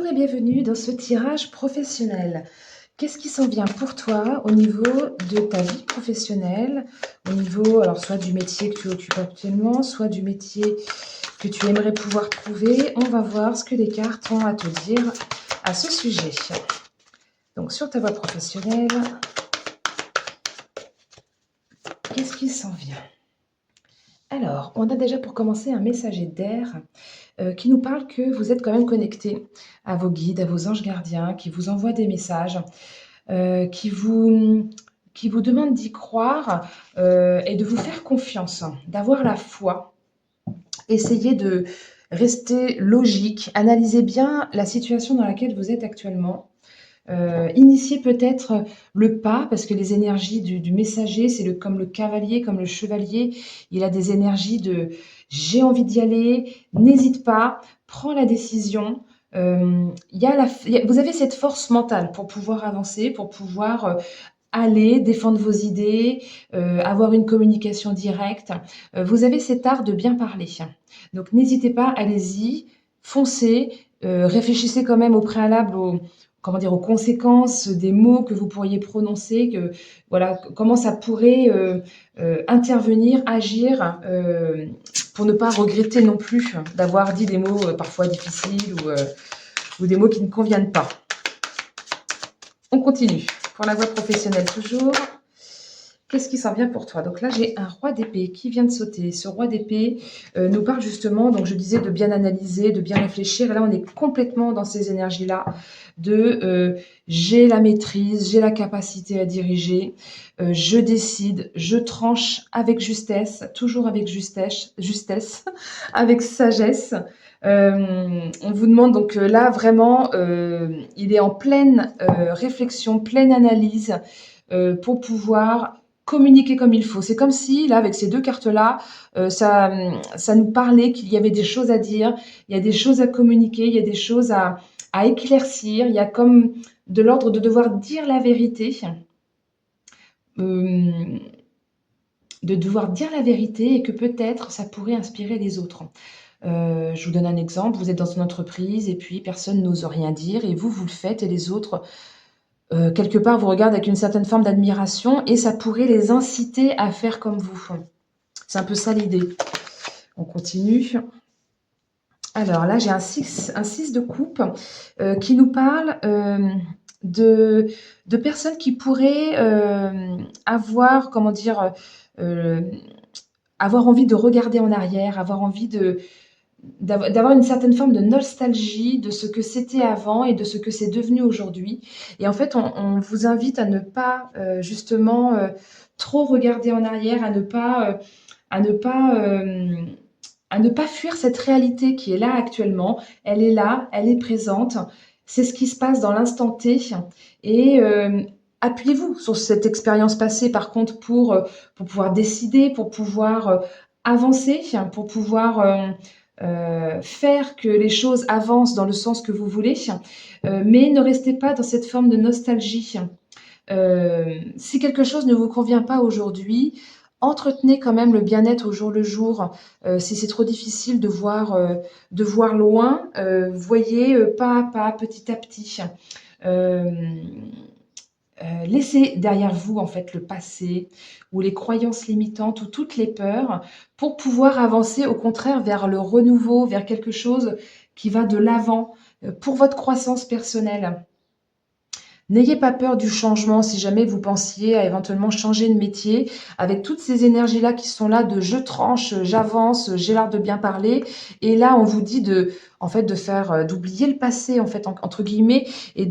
et bienvenue dans ce tirage professionnel. Qu'est-ce qui s'en vient pour toi au niveau de ta vie professionnelle, au niveau alors soit du métier que tu occupes actuellement, soit du métier que tu aimerais pouvoir trouver? On va voir ce que les cartes ont à te dire à ce sujet. Donc sur ta voie professionnelle, qu'est-ce qui s'en vient? Alors, on a déjà pour commencer un messager d'air qui nous parle que vous êtes quand même connecté à vos guides, à vos anges gardiens, qui vous envoient des messages, qui vous demandent d'y croire et de vous faire confiance, d'avoir la foi. Essayez de rester logique, analysez bien la situation dans laquelle vous êtes actuellement. Initiez peut-être le pas, parce que les énergies du messager, c'est comme le cavalier, comme le chevalier, il a des énergies de j'ai envie d'y aller, n'hésite pas, prends la décision. Vous avez cette force mentale pour pouvoir avancer, pour pouvoir aller défendre vos idées, avoir une communication directe. Vous avez cet art de bien parler. Donc n'hésitez pas, allez-y, foncez, réfléchissez quand même au préalable aux conséquences des mots que vous pourriez prononcer, voilà, comment ça pourrait intervenir, agir, pour ne pas regretter non plus d'avoir dit des mots parfois difficiles ou des mots qui ne conviennent pas. On continue. Pour la voie professionnelle toujours, qu'est-ce qui s'en vient pour toi? Donc là, j'ai un roi d'épée qui vient de sauter. Ce roi d'épée nous parle justement, donc je disais, de bien analyser, de bien réfléchir. Et là, on est complètement dans ces énergies-là de j'ai la maîtrise, j'ai la capacité à diriger, je décide, je tranche avec justesse, toujours avec justesse, avec sagesse. On vous demande donc là vraiment, il est en pleine réflexion, pleine analyse pour pouvoir communiquer comme il faut. C'est comme si, là, avec ces deux cartes-là, ça nous parlait qu'il y avait des choses à dire, il y a des choses à communiquer, il y a des choses à éclaircir, il y a comme de l'ordre de devoir dire la vérité, de devoir dire la vérité et que peut-être ça pourrait inspirer les autres. Je vous donne un exemple, vous êtes dans une entreprise et puis personne n'ose rien dire et vous le faites et les autres, quelque part, vous regardent avec une certaine forme d'admiration et ça pourrait les inciter à faire comme vous. C'est un peu ça l'idée. On continue. Alors là, j'ai un 6 de coupe qui nous parle de personnes qui pourraient avoir, comment dire, euh, avoir envie de regarder en arrière, avoir envie d'avoir une certaine forme de nostalgie de ce que c'était avant et de ce que c'est devenu aujourd'hui. Et en fait, on vous invite à ne pas justement trop regarder en arrière, à ne pas, à ne pas fuir cette réalité qui est là actuellement. Elle est là, elle est présente. C'est ce qui se passe dans l'instant T. Et appuyez-vous sur cette expérience passée, par contre, pour pouvoir décider, pour pouvoir avancer, pour pouvoir faire que les choses avancent dans le sens que vous voulez. Mais ne restez pas dans cette forme de nostalgie. Si quelque chose ne vous convient pas aujourd'hui, entretenez quand même le bien-être au jour le jour. Si c'est trop difficile de voir loin, voyez pas à pas, petit à petit. Euh, Laissez derrière vous en fait le passé ou les croyances limitantes ou toutes les peurs pour pouvoir avancer au contraire vers le renouveau, vers quelque chose qui va de l'avant pour votre croissance personnelle. N'ayez pas peur du changement si jamais vous pensiez à éventuellement changer de métier. Avec toutes ces énergies-là qui sont là de je tranche, j'avance, j'ai l'art de bien parler. Et là, on vous dit en fait, de faire, d'oublier le passé, en fait, entre guillemets, et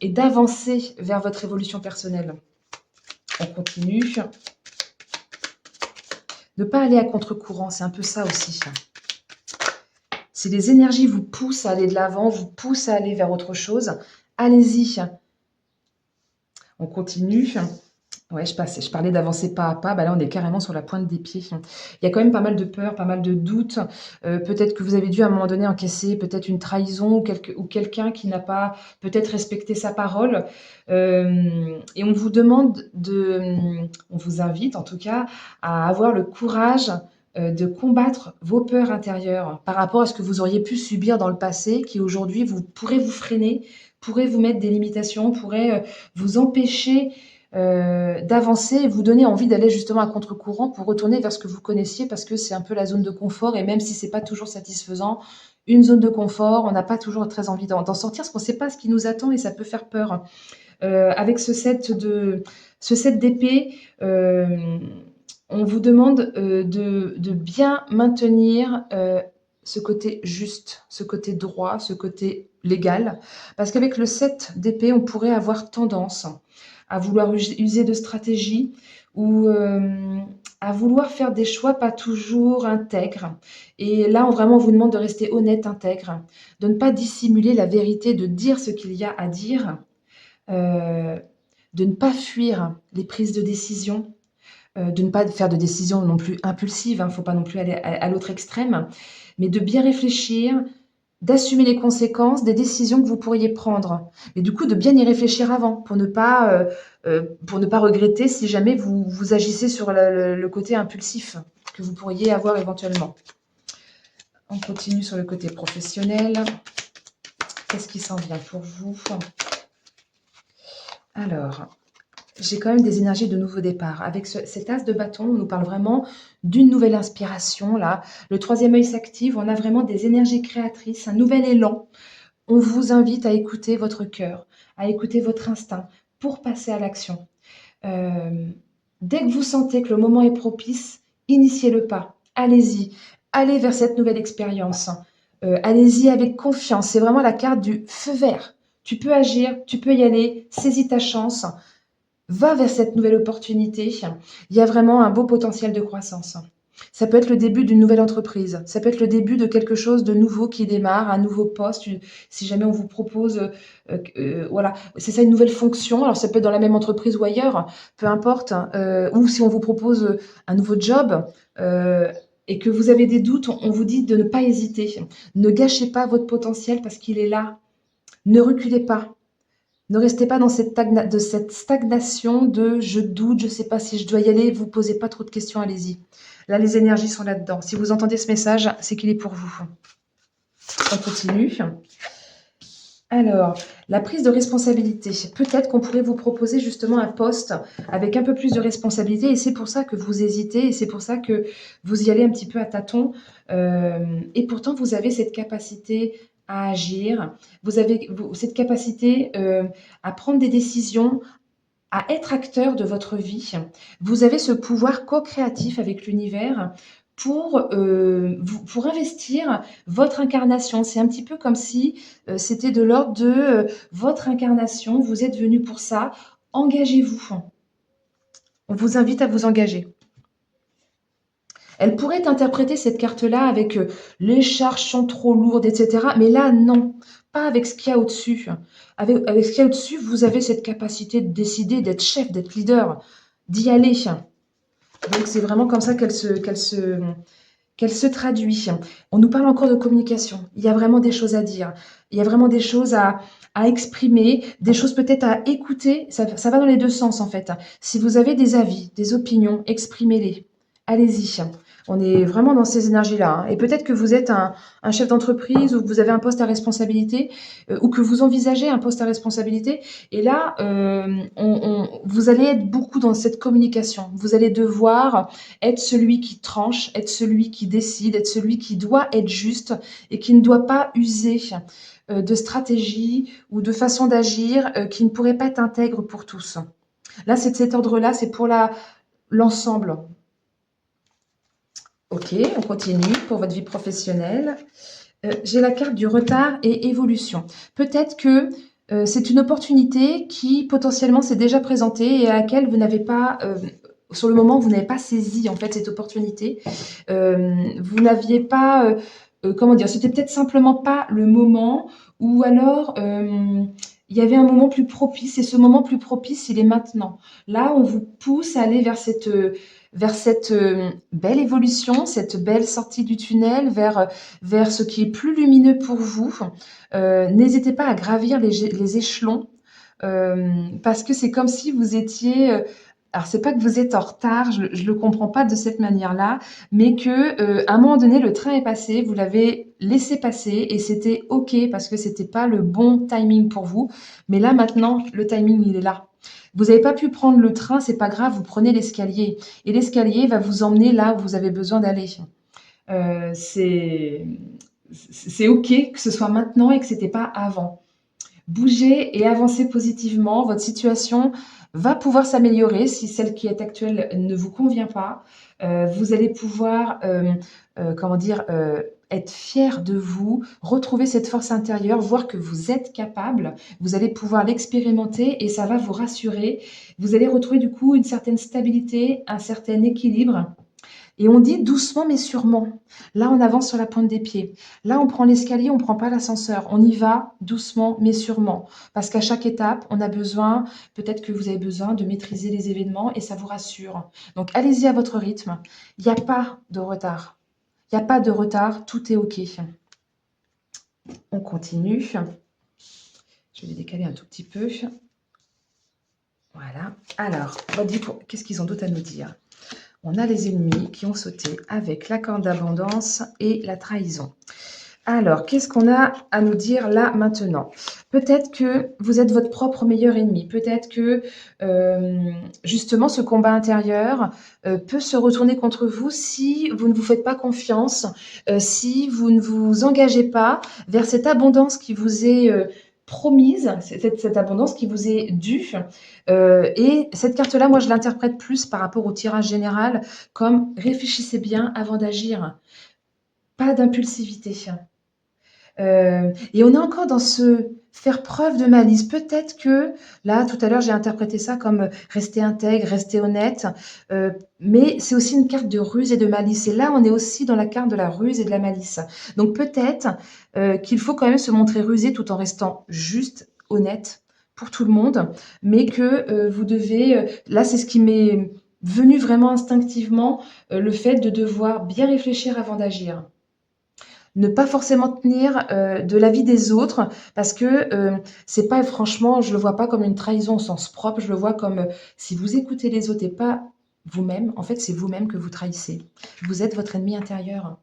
d'avancer vers votre évolution personnelle. On continue. Ne pas aller à contre-courant, c'est un peu ça aussi. Si les énergies vous poussent à aller de l'avant, vous poussent à aller vers autre chose, allez-y. On continue. Ouais, je parlais d'avancer pas à pas. Bah là, on est carrément sur la pointe des pieds. Il y a quand même pas mal de peur, pas mal de doutes. Peut-être que vous avez dû à un moment donné encaisser peut-être une trahison ou quelqu'un qui n'a pas peut-être respecté sa parole. Et on vous invite en tout cas à avoir le courage de combattre vos peurs intérieures par rapport à ce que vous auriez pu subir dans le passé, qui aujourd'hui vous pourrait vous freiner, pourrait vous mettre des limitations, pourrait, vous empêcher, d'avancer et vous donner envie d'aller justement à contre-courant pour retourner vers ce que vous connaissiez parce que c'est un peu la zone de confort et même si c'est pas toujours satisfaisant, une zone de confort, on n'a pas toujours très envie d'en sortir parce qu'on ne sait pas ce qui nous attend et ça peut faire peur. Avec ce set d'épée, on vous demande de bien maintenir ce côté juste, ce côté droit, ce côté légal. Parce qu'avec le set d'épée, on pourrait avoir tendance à vouloir user de stratégie ou à vouloir faire des choix pas toujours intègres. Et là, vraiment, on vous demande de rester honnête, intègre, de ne pas dissimuler la vérité, de dire ce qu'il y a à dire, euh, de ne pas fuir les prises de décision, de ne pas faire de décisions non plus impulsives, il ne faut pas non plus aller à l'autre extrême, mais de bien réfléchir, d'assumer les conséquences des décisions que vous pourriez prendre. Et du coup, de bien y réfléchir avant pour ne pas regretter si jamais vous agissez sur le côté impulsif que vous pourriez avoir éventuellement. On continue sur le côté professionnel. Qu'est-ce qui s'en vient pour vous? Alors, j'ai quand même des énergies de nouveau départ. Avec cet as de bâton, on nous parle vraiment d'une nouvelle inspiration. Là, le troisième œil s'active. On a vraiment des énergies créatrices, un nouvel élan. On vous invite à écouter votre cœur, à écouter votre instinct pour passer à l'action. Euh, Dès que vous sentez que le moment est propice, initiez le pas. Allez-y. Allez vers cette nouvelle expérience. Allez-y avec confiance. C'est vraiment la carte du feu vert. Tu peux agir, tu peux y aller. Saisis ta chance. Va vers cette nouvelle opportunité. Il y a vraiment un beau potentiel de croissance. Ça peut être le début d'une nouvelle entreprise. Ça peut être le début de quelque chose de nouveau qui démarre, un nouveau poste. Si jamais on vous propose, voilà, c'est ça une nouvelle fonction. Alors ça peut être dans la même entreprise ou ailleurs, peu importe. Ou si on vous propose un nouveau job et que vous avez des doutes, on vous dit de ne pas hésiter. Ne gâchez pas votre potentiel parce qu'il est là. Ne reculez pas. Ne restez pas dans cette stagnation de je doute, je ne sais pas si je dois y aller, vous posez pas trop de questions, allez-y. Là, les énergies sont là-dedans. Si vous entendez ce message, c'est qu'il est pour vous. On continue. Alors, la prise de responsabilité. Peut-être qu'on pourrait vous proposer justement un poste avec un peu plus de responsabilité et c'est pour ça que vous hésitez et c'est pour ça que vous y allez un petit peu à tâtons. Et pourtant, vous avez cette capacité à agir, vous avez cette capacité à prendre des décisions, à être acteur de votre vie. Vous avez ce pouvoir co-créatif avec l'univers pour investir votre incarnation. C'est un petit peu comme si c'était de l'ordre de votre incarnation. Vous êtes venu pour ça. Engagez-vous. On vous invite à vous engager. Elle pourrait interpréter cette carte-là avec les charges sont trop lourdes, etc. Mais là, non, pas avec ce qu'il y a au-dessus. Avec ce qu'il y a au-dessus, vous avez cette capacité de décider, d'être chef, d'être leader, d'y aller. Donc, c'est vraiment comme ça qu'elle se traduit. On nous parle encore de communication. Il y a vraiment des choses à dire. Il y a vraiment des choses à exprimer, des choses peut-être à écouter. Ça va dans les deux sens, en fait. Si vous avez des avis, des opinions, exprimez-les. Allez-y. On est vraiment dans ces énergies-là, hein. Et peut-être que vous êtes un chef d'entreprise ou que vous avez un poste à responsabilité ou que vous envisagez un poste à responsabilité. Et là, vous allez être beaucoup dans cette communication. Vous allez devoir être celui qui tranche, être celui qui décide, être celui qui doit être juste et qui ne doit pas user de stratégie ou de façon d'agir qui ne pourrait pas être intègre pour tous. Là, c'est de cet ordre-là, c'est pour l'ensemble. Ok, on continue pour votre vie professionnelle. J'ai la carte du retard et évolution. Peut-être que c'est une opportunité qui potentiellement s'est déjà présentée et à laquelle vous n'avez pas, sur le moment, vous n'avez pas saisi en fait cette opportunité. Vous n'aviez pas, comment dire, c'était peut-être simplement pas le moment ou alors il y avait un moment plus propice et ce moment plus propice, il est maintenant. Là, on vous pousse à aller vers cette belle évolution, cette belle sortie du tunnel, vers ce qui est plus lumineux pour vous. N'hésitez pas à gravir les échelons parce que c'est comme si vous étiez Alors c'est pas que vous êtes en retard, je le comprends pas de cette manière-là, mais que, à un moment donné, le train est passé, vous l'avez laissé passer et c'était OK parce que c'était pas le bon timing pour vous. Mais là, maintenant, le timing, il est là. Vous avez pas pu prendre le train, c'est pas grave, vous prenez l'escalier et l'escalier va vous emmener là où vous avez besoin d'aller. Heu, c'est c'est OK que ce soit maintenant et que c'était pas avant. Bougez et avancez positivement. Votre situation va pouvoir s'améliorer si celle qui est actuelle ne vous convient pas. Vous allez pouvoir, comment dire? Être fier de vous, retrouver cette force intérieure, voir que vous êtes capable. Vous allez pouvoir l'expérimenter et ça va vous rassurer. Vous allez retrouver du coup une certaine stabilité, un certain équilibre et on dit doucement mais sûrement. Là, on avance sur la pointe des pieds. Là, on prend l'escalier, on ne prend pas l'ascenseur. On y va doucement mais sûrement. Parce qu'à chaque étape, on a besoin, peut-être que vous avez besoin de maîtriser les événements et ça vous rassure. Donc, allez-y à votre rythme. Il n'y a pas de retard. Il n'y a pas de retard, tout est OK. On continue. Je vais les décaler un tout petit peu. Voilà. Alors, qu'est-ce qu'ils ont d'autre à nous dire? On a les ennemis qui ont sauté avec la corde d'abondance et la trahison. Alors, qu'est-ce qu'on a à nous dire là maintenant? Peut-être que vous êtes votre propre meilleur ennemi. Peut-être que justement ce combat intérieur peut se retourner contre vous si vous ne vous faites pas confiance, si vous ne vous engagez pas vers cette abondance qui vous est promise, cette abondance qui vous est due. Et cette carte-là, moi, je l'interprète plus par rapport au tirage général comme réfléchissez bien avant d'agir. Pas d'impulsivité. Et on est encore dans ce faire preuve de malice. Peut-être que, là, tout à l'heure, j'ai interprété ça comme rester intègre, rester honnête, mais c'est aussi une carte de ruse et de malice. Et là, on est aussi dans la carte de la ruse et de la malice. Donc peut-être qu'il faut quand même se montrer rusé tout en restant juste, honnête pour tout le monde, mais que vous devez... là, c'est ce qui m'est venu vraiment instinctivement, le fait de devoir bien réfléchir avant d'agir. Ne pas forcément tenir, de l'avis des autres parce que, c'est pas franchement, je le vois pas comme une trahison au sens propre, je le vois comme, si vous écoutez les autres et pas vous-même, en fait, c'est vous-même que vous trahissez. Vous êtes votre ennemi intérieur.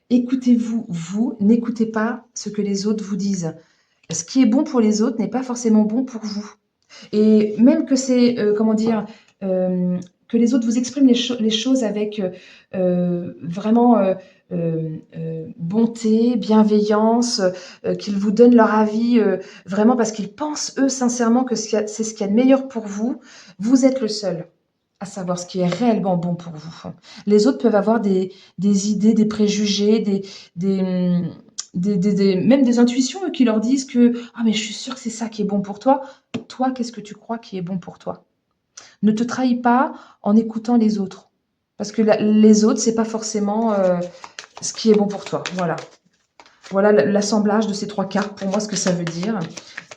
Écoutez-vous, vous, n'écoutez pas ce que les autres vous disent. Ce qui est bon pour les autres n'est pas forcément bon pour vous. Et même que c'est, comment dire? Que les autres vous expriment les choses avec, vraiment, bonté, bienveillance, qu'ils vous donnent leur avis, vraiment parce qu'ils pensent, eux, sincèrement que c'est ce qu'il y a de meilleur pour vous. Vous êtes le seul à savoir ce qui est réellement bon pour vous. Les autres peuvent avoir des idées, des préjugés, des, mmh, même des intuitions, qui leur disent que: «Ah mais je suis sûre que c'est ça qui est bon pour toi». Toi, qu'est-ce que tu crois qui est bon pour toi? Ne te trahis pas en écoutant les autres. Parce que les autres, c'est pas forcément ce qui est bon pour toi. Voilà. Voilà l'assemblage de ces trois cartes, pour moi, ce que ça veut dire.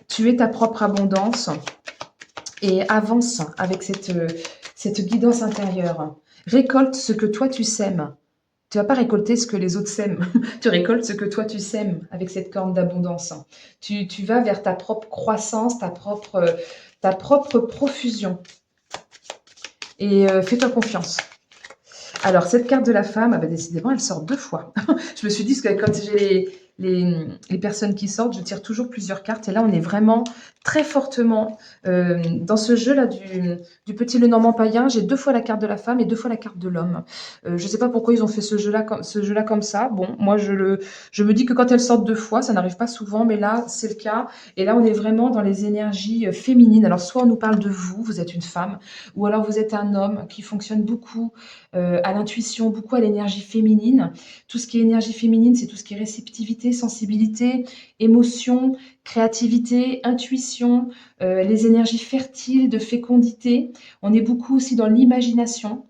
Tu es ta propre abondance et avance avec cette guidance intérieure. Récolte ce que toi tu sèmes. Tu vas pas récolter ce que les autres sèment. Tu récoltes ce que toi tu sèmes avec cette corne d'abondance. Tu vas vers ta propre croissance, ta propre profusion. Et fais-toi confiance. Alors, cette carte de la femme, ah bah, décidément, elle sort 2 fois. Je me suis dit que quand j'ai les personnes qui sortent, je tire toujours plusieurs cartes. Et là, on est vraiment très fortement dans ce jeu-là du petit Lenormand païen. J'ai 2 fois la carte de la femme et 2 fois la carte de l'homme. Je ne sais pas pourquoi ils ont fait ce jeu-là comme ça. Bon, moi, je me dis que quand elles sortent 2 fois, ça n'arrive pas souvent, mais là, c'est le cas. Et là, on est vraiment dans les énergies féminines. Alors, soit on nous parle de vous, vous êtes une femme, ou alors vous êtes un homme qui fonctionne beaucoup à l'intuition, beaucoup à l'énergie féminine. Tout ce qui est énergie féminine, c'est tout ce qui est réceptivité, sensibilité, émotion, créativité, intuition, les énergies fertiles de fécondité. On est beaucoup aussi dans l'imagination.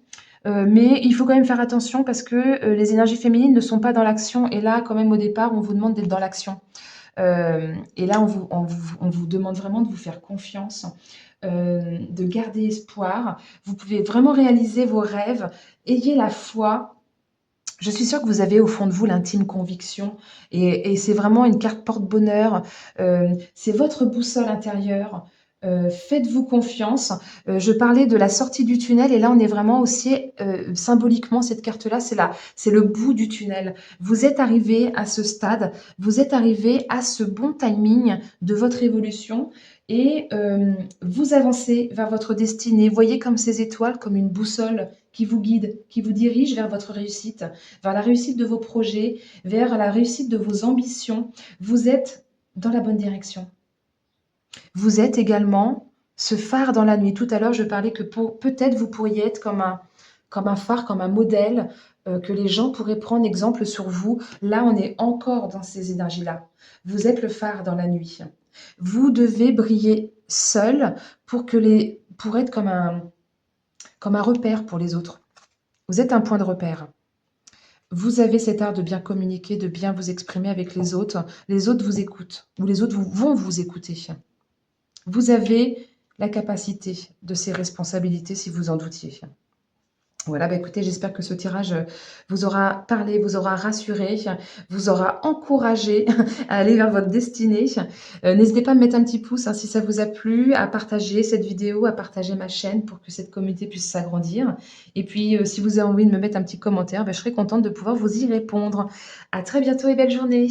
Mais il faut quand même faire attention parce que les énergies féminines ne sont pas dans l'action. Et là, quand même, au départ, on vous demande d'être dans l'action. Et là, on vous demande vraiment de vous faire confiance, de garder espoir. Vous pouvez vraiment réaliser vos rêves. Ayez la foi. Je suis sûre que vous avez au fond de vous l'intime conviction et c'est vraiment une carte porte-bonheur. C'est votre boussole intérieure. Faites-vous confiance. Je parlais de la sortie du tunnel et là, on est vraiment aussi, symboliquement, cette carte-là, c'est le bout du tunnel. Vous êtes arrivé à ce stade, vous êtes arrivé à ce bon timing de votre évolution et vous avancez vers votre destinée. Voyez comme ces étoiles, comme une boussole qui vous guide, qui vous dirige vers votre réussite, vers la réussite de vos projets, vers la réussite de vos ambitions. Vous êtes dans la bonne direction. Vous êtes également ce phare dans la nuit. Tout à l'heure, je parlais que peut-être vous pourriez être comme un phare, comme un modèle, que les gens pourraient prendre exemple sur vous. Là, on est encore dans ces énergies-là. Vous êtes le phare dans la nuit. Vous devez briller seul pour être comme un repère pour les autres. Vous êtes un point de repère. Vous avez cet art de bien communiquer, de bien vous exprimer avec les autres. Les autres vous écoutent ou les autres vont vous écouter. Vous avez la capacité de ces responsabilités si vous en doutiez. Voilà, bah écoutez, j'espère que ce tirage vous aura parlé, vous aura rassuré, vous aura encouragé à aller vers votre destinée. N'hésitez pas à me mettre un petit pouce hein, si ça vous a plu, à partager cette vidéo, à partager ma chaîne pour que cette communauté puisse s'agrandir. Et puis, si vous avez envie de me mettre un petit commentaire, bah, je serai contente de pouvoir vous y répondre. À très bientôt et belle journée.